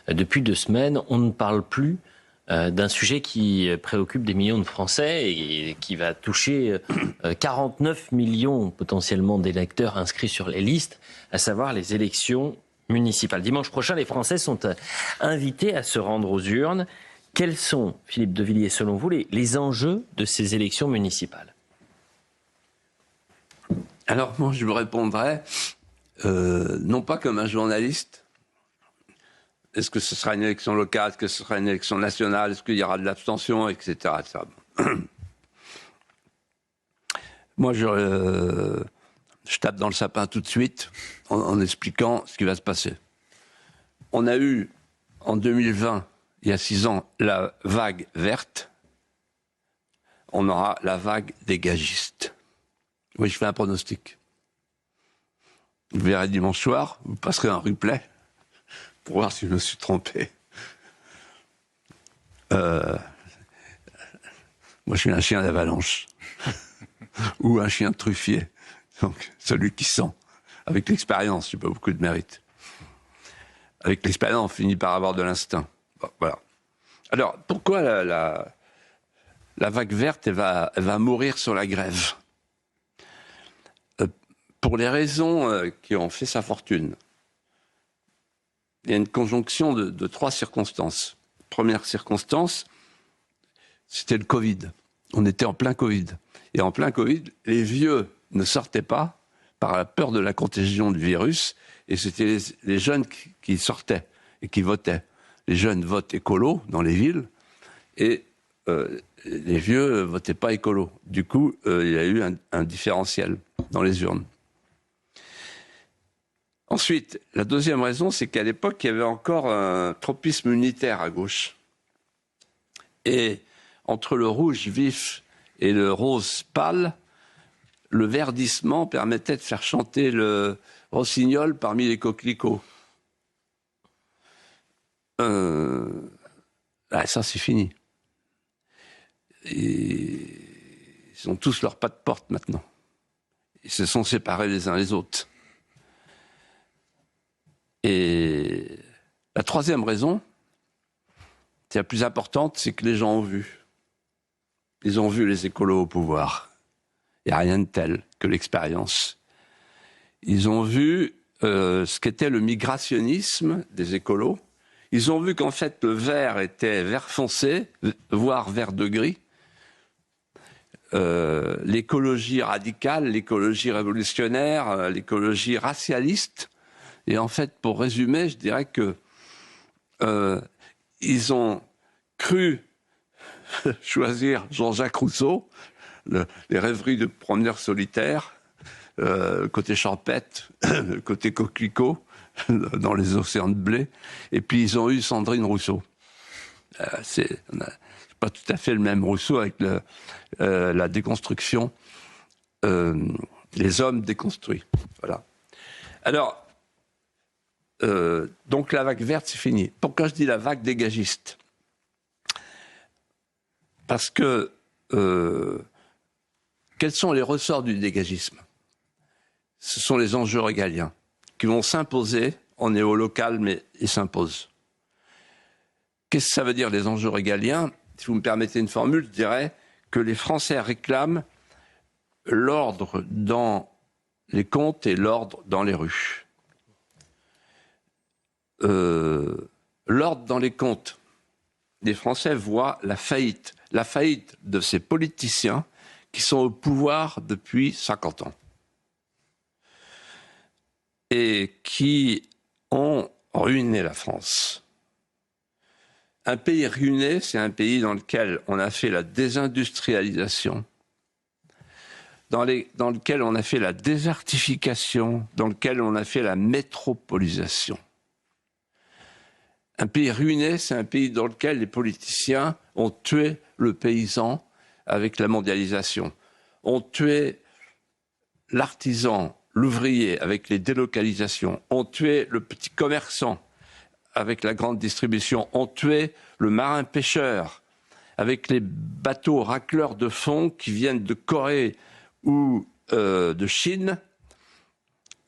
Depuis 2 semaines, on ne parle plus d'un sujet qui préoccupe des millions de Français et qui va toucher 49 millions potentiellement d'électeurs inscrits sur les listes, à savoir les élections municipales. Dimanche prochain, les Français sont invités à se rendre aux urnes. Quels sont, Philippe de Villiers, selon vous, les enjeux de ces élections municipales ? Alors moi, je vous répondrai, non pas comme un journaliste. Est-ce que ce sera une élection locale? Est-ce que ce sera une élection nationale? Est-ce qu'il y aura de l'abstention, etc. Moi, je tape dans le sapin tout de suite en expliquant ce qui va se passer. On a eu, en 2020, il y a 6 ans, la vague verte. On aura la vague des gagistes. Oui, je fais un pronostic. Vous verrez dimanche soir, vous passerez un replay pour voir si je me suis trompé. Moi, je suis un chien d'avalanche. Ou un chien truffier. Donc, celui qui sent. Avec l'expérience, j'ai pas beaucoup de mérite. Avec l'expérience, on finit par avoir de l'instinct. Bon, voilà. Alors, pourquoi la vague verte, elle va mourir sur la grève? Pour les raisons qui ont fait sa fortune. Il y a une conjonction de 3 circonstances. Première circonstance, c'était le Covid. On était en plein Covid. Et en plein Covid, les vieux ne sortaient pas par la peur de la contagion du virus, et c'était les jeunes qui sortaient et qui votaient. Les jeunes votent écolo dans les villes, et les vieux votaient pas écolo. Du coup, il y a eu un différentiel dans les urnes. Ensuite, la deuxième raison, c'est qu'à l'époque, il y avait encore un tropisme unitaire à gauche. Et entre le rouge vif et le rose pâle, le verdissement permettait de faire chanter le rossignol parmi les coquelicots. Ça, c'est fini. Et ils ont tous leurs pas de porte maintenant. Ils se sont séparés les uns les autres. Et la troisième raison, c'est la plus importante, c'est que les gens ont vu. Ils ont vu les écolos au pouvoir. Il n'y a rien de tel que l'expérience. Ils ont vu ce qu'était le migrationnisme des écolos. Ils ont vu qu'en fait, le vert était vert foncé, voire vert de gris. L'écologie radicale, l'écologie révolutionnaire, l'écologie racialiste. Et en fait, pour résumer, je dirais que ils ont cru choisir Jean-Jacques Rousseau, les rêveries de promeneurs solitaires, côté champêtre, côté coquelicot, dans les océans de blé. Et puis ils ont eu Sandrine Rousseau. C'est pas tout à fait le même Rousseau avec la déconstruction, les hommes déconstruits. Voilà. Alors, donc la vague verte, c'est fini. Pourquoi je dis la vague dégagiste? Parce que quels sont les ressorts du dégagisme? Ce sont les enjeux régaliens qui vont s'imposer. On est au local, mais ils s'imposent. Qu'est-ce que ça veut dire, les enjeux régaliens? Si vous me permettez une formule, je dirais que les Français réclament l'ordre dans les comptes et l'ordre dans les rues. L'ordre dans les comptes. Les Français voient la faillite de ces politiciens qui sont au pouvoir depuis 50 ans et qui ont ruiné la France. Un pays ruiné, c'est un pays dans lequel on a fait la désindustrialisation, dans lequel on a fait la désertification, dans lequel on a fait la métropolisation. Un pays ruiné, c'est un pays dans lequel les politiciens ont tué le paysan avec la mondialisation, ont tué l'artisan, l'ouvrier avec les délocalisations, ont tué le petit commerçant avec la grande distribution, ont tué le marin-pêcheur avec les bateaux racleurs de fond qui viennent de Corée ou de Chine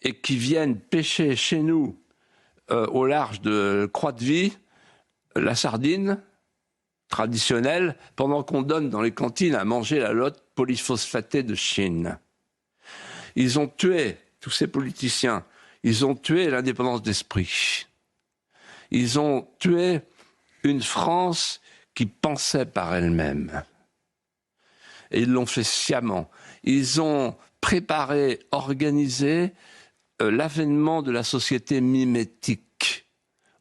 et qui viennent pêcher chez nous au large de Croix-de-Vie la sardine traditionnelle pendant qu'on donne dans les cantines à manger la lotte polyphosphatée de Chine. Ils ont tué, tous ces politiciens, ils ont tué l'indépendance d'esprit. Ils ont tué une France qui pensait par elle-même. Et ils l'ont fait sciemment. Ils ont préparé, organisé l'avènement de la société mimétique,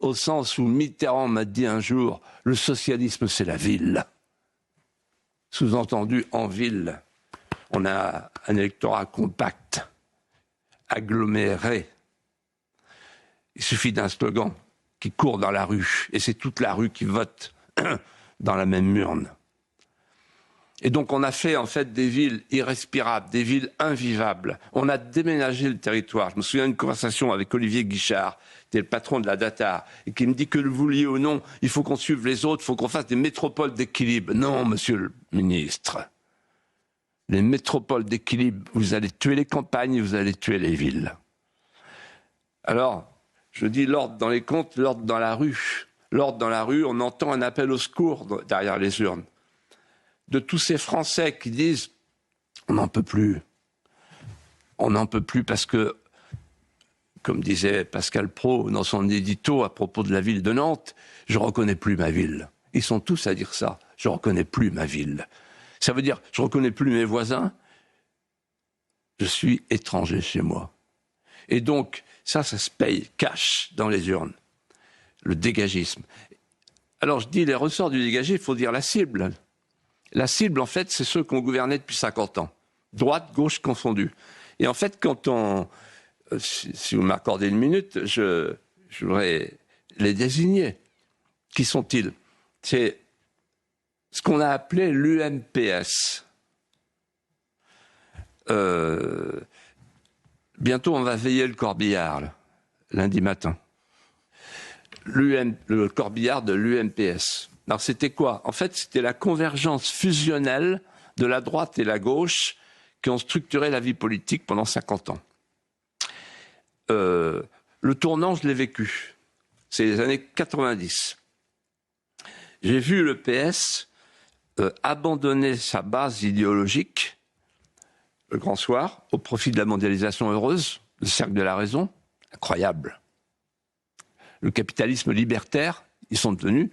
au sens où Mitterrand m'a dit un jour, le socialisme c'est la ville. Sous-entendu, en ville, on a un électorat compact, aggloméré. Il suffit d'un slogan qui court dans la rue, et c'est toute la rue qui vote dans la même urne. Et donc on a fait en fait des villes irrespirables, des villes invivables. On a déménagé le territoire. Je me souviens d'une conversation avec Olivier Guichard, qui est le patron de la DATAR, et qui me dit que le vouliez ou non, il faut qu'on suive les autres, il faut qu'on fasse des métropoles d'équilibre. Non, monsieur le ministre. Les métropoles d'équilibre, vous allez tuer les campagnes, vous allez tuer les villes. Alors, je dis l'ordre dans les comptes, l'ordre dans la rue. L'ordre dans la rue, on entend un appel au secours derrière les urnes. De tous ces Français qui disent « on n'en peut plus ». On n'en peut plus parce que, comme disait Pascal Praud dans son édito à propos de la ville de Nantes, « je ne reconnais plus ma ville ». Ils sont tous à dire ça, « je ne reconnais plus ma ville ». Ça veut dire « je ne reconnais plus mes voisins, je suis étranger chez moi ». Et donc, ça se paye cash dans les urnes, le dégagisme. Alors je dis les ressorts du dégagisme, il faut dire la cible. La cible, en fait, c'est ceux qui ont gouverné depuis 50 ans. Droite, gauche confondus. Et en fait, quand on... Si vous m'accordez une minute, je voudrais les désigner. Qui sont-ils? C'est ce qu'on a appelé l'UMPS. Bientôt, on va veiller le corbillard, là, lundi matin. Le corbillard de l'UMPS. Alors c'était quoi? En fait, c'était la convergence fusionnelle de la droite et la gauche qui ont structuré la vie politique pendant 50 ans. Le tournant, je l'ai vécu. C'est les années 90. J'ai vu le PS abandonner sa base idéologique, le grand soir, au profit de la mondialisation heureuse, le cercle de la raison, incroyable. Le capitalisme libertaire, ils sont devenus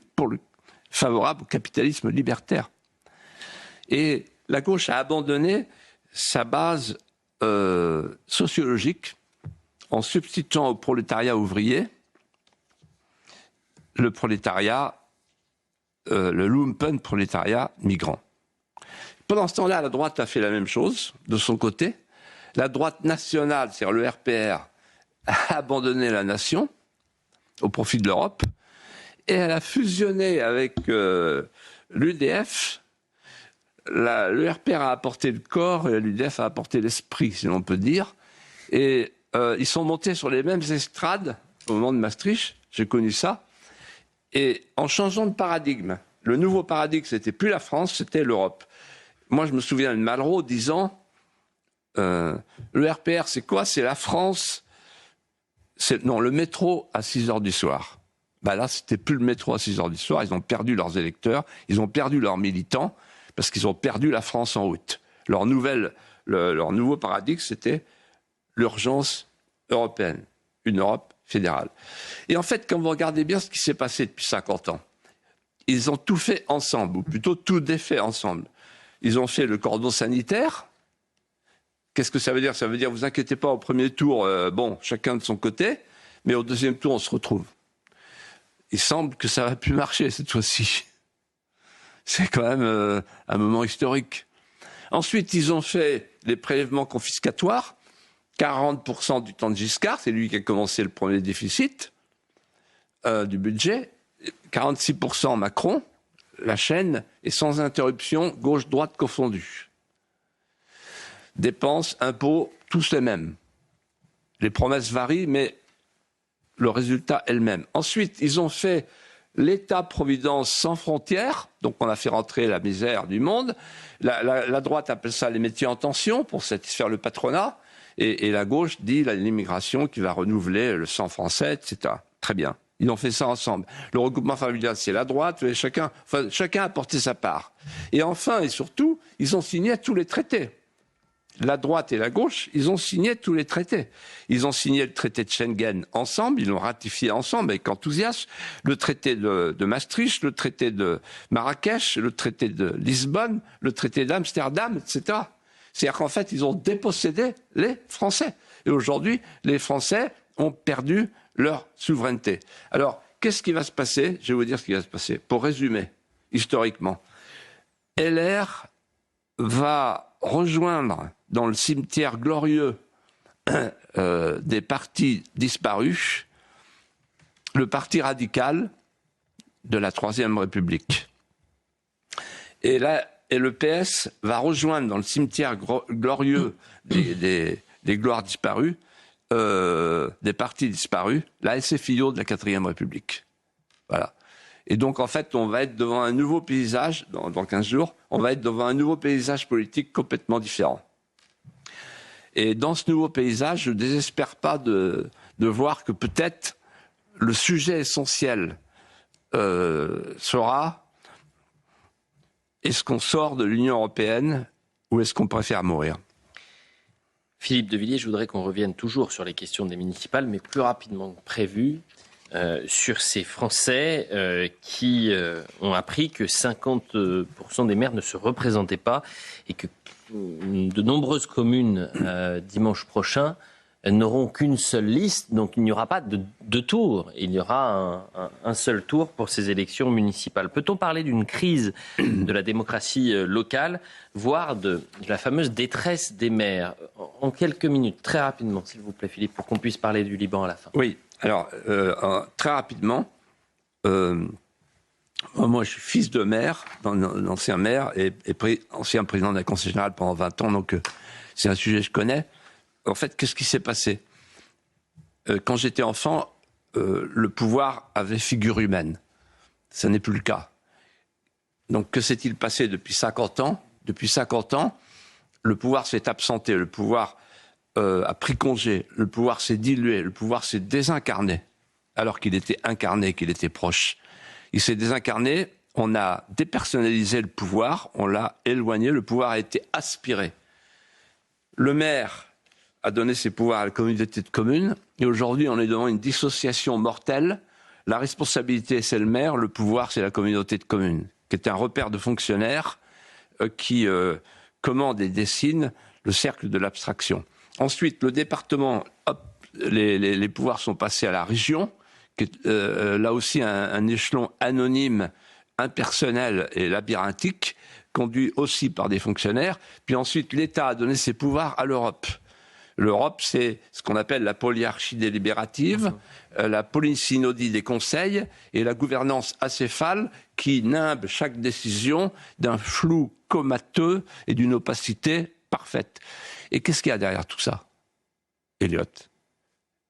favorables au capitalisme libertaire. Et la gauche a abandonné sa base sociologique en substituant au prolétariat ouvrier le prolétariat, le lumpen prolétariat migrant. Pendant ce temps-là, la droite a fait la même chose de son côté. La droite nationale, c'est-à-dire le RPR, a abandonné la nation au profit de l'Europe et elle a fusionné avec l'UDF. Le RPR a apporté le corps et l'UDF a apporté l'esprit, si l'on peut dire. Et ils sont montés sur les mêmes estrades au moment de Maastricht, j'ai connu ça. Et en changeant de paradigme, le nouveau paradigme, c'était plus la France, c'était l'Europe. Moi, je me souviens de Malraux disant le RPR, c'est quoi? C'est la France. Non, le métro à 6 heures du soir. Ben là, c'était plus le métro à 6 heures du soir. Ils ont perdu leurs électeurs, ils ont perdu leurs militants, parce qu'ils ont perdu la France en route. Leur nouveau paradigme, c'était l'urgence européenne, une Europe fédérale. Et en fait, quand vous regardez bien ce qui s'est passé depuis 50 ans, ils ont tout fait ensemble, ou plutôt tout défait ensemble. Ils ont fait le cordon sanitaire. Qu'est-ce que ça veut dire? Ça veut dire, vous inquiétez pas, au premier tour, chacun de son côté, mais au deuxième tour, on se retrouve. Il semble que ça va plus marcher cette fois-ci. C'est quand même un moment historique. Ensuite, ils ont fait les prélèvements confiscatoires, 40% du temps de Giscard, c'est lui qui a commencé le premier déficit du budget, 46% Macron, la chaîne est sans interruption, gauche-droite confondue. Dépenses, impôts, tous les mêmes. Les promesses varient, mais le résultat est le même. Ensuite, ils ont fait l'État-providence sans frontières, donc on a fait rentrer la misère du monde. La droite appelle ça les métiers en tension pour satisfaire le patronat, et la gauche dit l'immigration qui va renouveler le sang français, etc. Très bien. Ils ont fait ça ensemble. Le regroupement familial, c'est la droite, mais chacun a apporté sa part. Et enfin, et surtout, ils ont signé tous les traités. La droite et la gauche, ils ont signé tous les traités. Ils ont signé le traité de Schengen ensemble, ils l'ont ratifié ensemble avec enthousiasme, le traité de Maastricht, le traité de Marrakech, le traité de Lisbonne, le traité d'Amsterdam, etc. C'est-à-dire qu'en fait, ils ont dépossédé les Français. Et aujourd'hui, les Français ont perdu leur souveraineté. Alors, qu'est-ce qui va se passer? Je vais vous dire ce qui va se passer. Pour résumer, historiquement, LR va rejoindre dans le cimetière glorieux des partis disparus le parti radical de la Troisième République. Et le PS va rejoindre dans le cimetière glorieux des gloires disparues, des partis disparus, la SFIO de la Quatrième République. Voilà. Et donc, en fait, on va être devant un nouveau paysage, dans 15 jours, on va être devant un nouveau paysage politique complètement différent. Et dans ce nouveau paysage, je ne désespère pas de voir que peut-être le sujet essentiel sera: est-ce qu'on sort de l'Union européenne ou est-ce qu'on préfère mourir? Philippe de Villiers, je voudrais qu'on revienne toujours sur les questions des municipales, mais plus rapidement que prévu, sur ces Français qui ont appris que 50% des maires ne se représentaient pas et que de nombreuses communes, dimanche prochain, n'auront qu'une seule liste, donc il n'y aura pas de deux tours, il y aura un seul tour pour ces élections municipales. Peut-on parler d'une crise de la démocratie locale, voire de la fameuse détresse des maires? En quelques minutes, très rapidement, s'il vous plaît Philippe, pour qu'on puisse parler du Liban à la fin. Oui, alors très rapidement, moi je suis fils de maire, ancien maire et ancien président de la Conseil général pendant 20 ans, donc c'est un sujet que je connais. En fait, qu'est-ce qui s'est passé? Quand j'étais enfant, le pouvoir avait figure humaine. Ce n'est plus le cas. Donc, que s'est-il passé depuis 50 ans? Depuis 50 ans, le pouvoir s'est absenté, le pouvoir a pris congé, le pouvoir s'est dilué, le pouvoir s'est désincarné, alors qu'il était incarné, qu'il était proche. Il s'est désincarné, on a dépersonnalisé le pouvoir, on l'a éloigné, le pouvoir a été aspiré. Le maire a donné ses pouvoirs à la communauté de communes, et aujourd'hui on est devant une dissociation mortelle. La responsabilité c'est le maire, le pouvoir c'est la communauté de communes, qui est un repère de fonctionnaires qui commande et dessine le cercle de l'abstraction. Ensuite, le département, hop, les pouvoirs sont passés à la région, qui est là aussi un échelon anonyme, impersonnel et labyrinthique, conduit aussi par des fonctionnaires. Puis ensuite, l'État a donné ses pouvoirs à l'Europe. L'Europe, c'est ce qu'on appelle la polyarchie délibérative, la polysynodie des conseils et la gouvernance acéphale qui nimbe chaque décision d'un flou comateux et d'une opacité parfaite. Et qu'est-ce qu'il y a derrière tout ça? Eliott,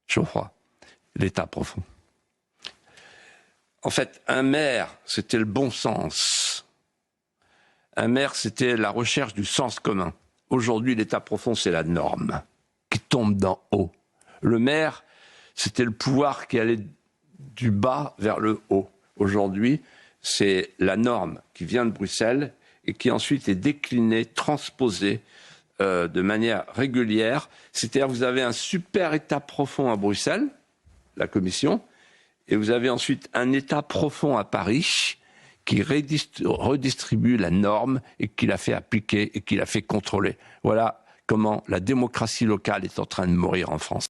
Geoffroy, l'État profond. En fait, un maire, c'était le bon sens. Un maire, c'était la recherche du sens commun. Aujourd'hui, l'État profond, c'est la norme qui tombe d'en haut. Le maire, c'était le pouvoir qui allait du bas vers le haut. Aujourd'hui, c'est la norme qui vient de Bruxelles et qui ensuite est déclinée, transposée de manière régulière. C'est-à-dire, vous avez un super État profond à Bruxelles, la Commission, et vous avez ensuite un État profond à Paris qui redistribue la norme et qui la fait appliquer et qui la fait contrôler. Voilà comment la démocratie locale est en train de mourir en France.